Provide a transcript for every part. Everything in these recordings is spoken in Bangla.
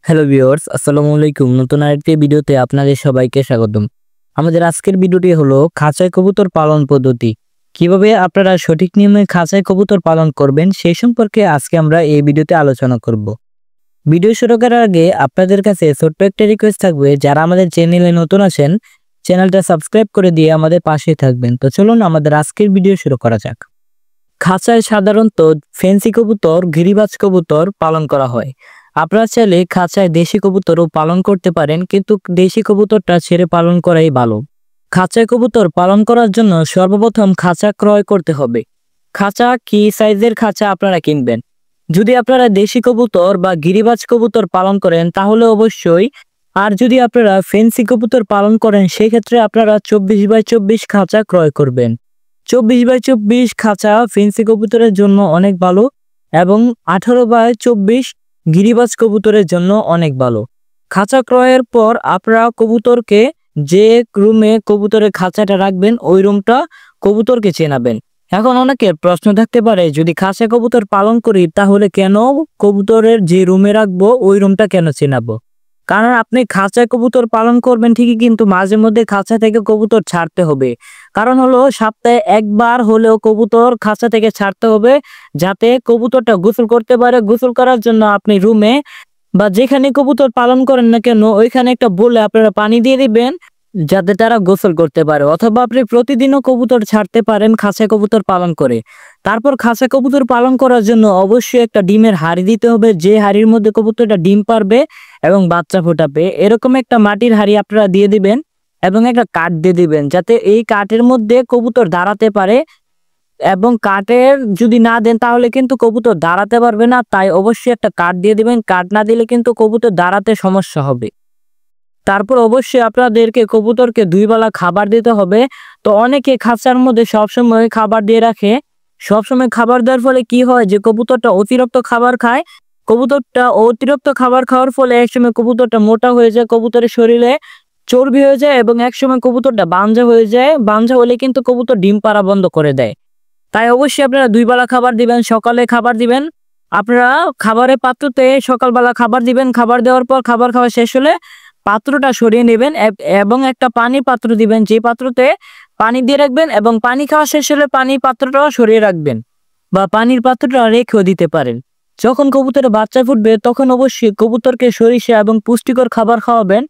হ্যালো ভিউয়ার্স, আসসালামু আলাইকুম। নতুন আরেকটি ভিডিওতে আপনাদের সবাইকে স্বাগতম। আমাদের আজকের ভিডিওটি হলো খাঁচায় কবুতর পালন পদ্ধতি। কিভাবে আপনারা সঠিক নিয়মে খাঁচায় কবুতর পালন করবেন সেই সম্পর্কে আজকে আমরা এই ভিডিওতে আলোচনা করব। ভিডিও শুরু করার আগে আপনাদের কাছে ছোট্ট একটা রিকোয়েস্ট থাকবে, যারা আমাদের চ্যানেলে নতুন আছেন চ্যানেলটা সাবস্ক্রাইব করে দিয়ে আমাদের পাশেই থাকবেন। তো চলুন আমাদের আজকের ভিডিও শুরু করা যাক। খাঁচায় সাধারণত ফেন্সি কবুতর, গিরিবাজ কবুতর পালন করা হয়। আপনারা চাইলে খাঁচায় দেশি কবুতরও পালন করতে পারেন, কিন্তু দেশি কবুতরটা ছেড়ে পালন করাই ভালো। খাঁচায় কবুতর পালন করার জন্য সর্বপ্রথম খাঁচা ক্রয় করতে হবে। খাঁচা কি সাইজের খাঁচা আপনারা কিনবেন? যদি আপনারা দেশি কবুতর বা গিরিবাজ কবুতর পালন করেন তাহলে অবশ্যই, আর যদি আপনারা ফেন্সি কবুতর পালন করেন সেক্ষেত্রে আপনারা 24x24 খাঁচা ক্রয় করবেন। 24x24 খাঁচা ফেন্সি কবুতরের জন্য অনেক ভালো এবং 18x24 গিরিবাজ কবুতরের জন্য অনেক ভালো। খাঁচা ক্রয়ের পর আপনারা কবুতরকে যে রুমে কবুতরের খাঁচাটা রাখবেন ওই রুমটা কবুতরকে চেনাবেন। এখন অনেকের প্রশ্ন থাকতে পারে, যদি খাঁচা কবুতর পালন করি তাহলে কেন কবুতরের যে রুমে রাখবো ওই রুমটা কেন চেনাবো? কারণ আপনি খাঁচায় কবুতর পালন করবেন ঠিকই, কিন্তু মাঝে মধ্যে খাঁচা থেকে কবুতর ছাড়তে হবে। কারণ হলো সপ্তাহে একবার হলেও কবুতর খাঁচা থেকে ছাড়তে হবে, যাতে কবুতরটা গোসল করতে পারে। গোসল করার জন্য আপনি রুমে বা যেখানে কবুতর পালন করেন না কেন ওইখানে একটা বলে আপনারা পানি দিয়ে দিবেন, যাতে তারা গোসল করতে পারে। অথবা আপনি প্রতিদিনও কবুতর ছাড়তে পারেন খাঁচায় কবুতর পালন করে। তারপর খাঁচা কবুতর পালন করার জন্য অবশ্যই একটা ডিমের হাঁড়ি দিতে হবে, যে হাঁড়ির মধ্যে কবুতরটা ডিম পারবে এবং বাচ্চা ফোটাবে। এরকম একটা মাটির হাঁড়ি আপনারা দিয়ে দিবেন এবং একটা কাঠ দিয়ে দিবেন, যাতে এই কাঠের মধ্যে কবুতর দাঁড়াতে পারে। এবং কাঠের যদি না দেন তাহলে কিন্তু কবুতর দাঁড়াতে পারবে না, তাই অবশ্যই একটা কাঠ দিয়ে দিবেন। কাঠ না দিলে কিন্তু কবুতর দাঁড়াতে সমস্যা হবে। তারপর অবশ্যই আপনাদেরকে কবুতরকে 2 বেলা খাবার দিতে হবে। তো অনেকে খাঁচার মধ্যে সবসময় খাবার দিয়ে রাখে। সবসময় খাবার দেওয়ার ফলে কি হয়, যে কবুতরটা অতিরিক্ত খাবার খায়। কবুতরটা অতিরিক্ত খাবার খাওয়ার ফলে একসময় কবুতরটা মোটা হয়ে যায়, কবুতরের শরীরে চর্বি হয়ে যায় এবং একসময় কবুতরটা বাঞ্ঝা হয়ে যায়। বাঞ্ঝা হলে কিন্তু কবুতর ডিম পাড়া বন্ধ করে দেয়। তাই অবশ্যই আপনারা 2 বেলা খাবার দিবেন। সকালে খাবার দিবেন, আপনারা খাবারের পাত্রতে সকালবেলা খাবার দিবেন। খাবার দেওয়ার পর খাবার খাওয়া শেষ হলে পাত্রটা সরিয়ে নেবেন এবং একটা পানির পাত্র দিবেন, যে পাত্রতে পানি দিয়ে রাখবেন, এবং পানি খাওয়া শেষ হলে পানির পাত্রটাও সরিয়ে রাখবেন বা পানির পাত্রটা রেখেও দিতে পারেন। যখন কবুতরের বাচ্চা ফুটবে তখন অবশ্যই কবুতরকে সরিষা এবং পুষ্টিকর খাবার খাওয়াবেন।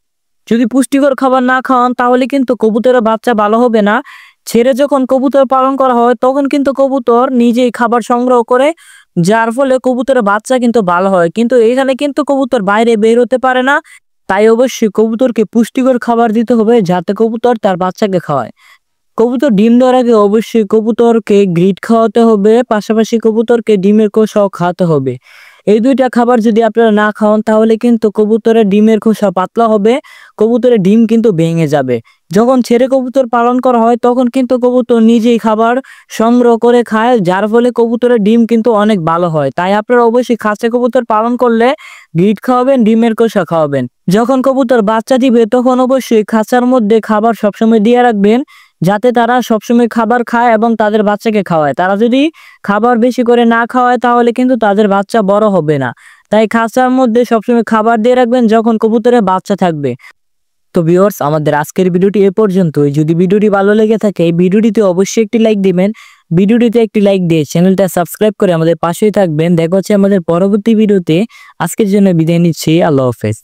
যদি পুষ্টিকর খাবার না খাওয়ান তাহলে কিন্তু কবুতরের বাচ্চা ভালো হবে না। ছেড়ে যখন কবুতর পালন করা হয় তখন কিন্তু কবুতর নিজেই খাবার সংগ্রহ করে, যার ফলে কবুতরের বাচ্চা কিন্তু ভালো হয়। কিন্তু এখানে কিন্তু কবুতর বাইরে বের হতে পারে না। তাই অবশ্যই কবুতরকে পুষ্টিকর খাবার দিতে হবে, যাতে কবুতর তার বাচ্চাকে খাওয়ায়। কবুতর ডিম দেওয়ার আগে অবশ্যই কবুতরকে গ্রিট খাওয়াতে হবে, পাশাপাশি কবুতরকে ডিমের খোসাও খাওয়াতে হবে। এই 2টা খাবার যদি আপনারা না খাওয়ান তাহলে কিন্তু কবুতরের ডিমের খোসা পাতলা হবে, কবুতরের ডিম কিন্তু ভেঙে যাবে। যখন ছেড়ে কবুতর পালন করা হয় তখন কিন্তু কবুতর নিজেই খাবার সংগ্রহ করে খায়, যার ফলে কবুতরের ডিম কিন্তু অনেক ভালো হয়। তাই আপনারা অবশ্যই খাঁচা কবুতর পালন করলে গ্রিট খাওয়াবেন, ডিমের খোসা খাওয়াবেন। যখন কবুতর বাচ্চা দিবে তখন অবশ্যই খাঁচার মধ্যে খাবার সবসময় দিয়ে রাখবেন, যাতে তারা সবসময় খাবার খায় এবং তাদের বাচ্চাকে খাওয়ায়। তারা যদি খাবার বেশি করে না খাওয়ায় তাহলে কিন্তু তাদের বাচ্চা বড় হবে না। তাই খাঁচার মধ্যে সবসময় খাবার দিয়ে রাখবেন যখন কবুতরের বাচ্চা থাকবে। তো ভিউয়ার্স, আমাদের আজকের ভিডিওটি এ পর্যন্তই। যদি ভিডিওটি ভালো লেগে থাকে এই ভিডিওটিতে অবশ্যই একটি লাইক দিবেন। ভিডিওটিতে একটি লাইক দিয়ে চ্যানেলটা সাবস্ক্রাইব করে আমাদের পাশেই থাকবেন। দেখা হচ্ছে আমাদের পরবর্তী ভিডিওতে। আজকের জন্য বিদায় নিচ্ছি। আল্লাহ হাফেজ।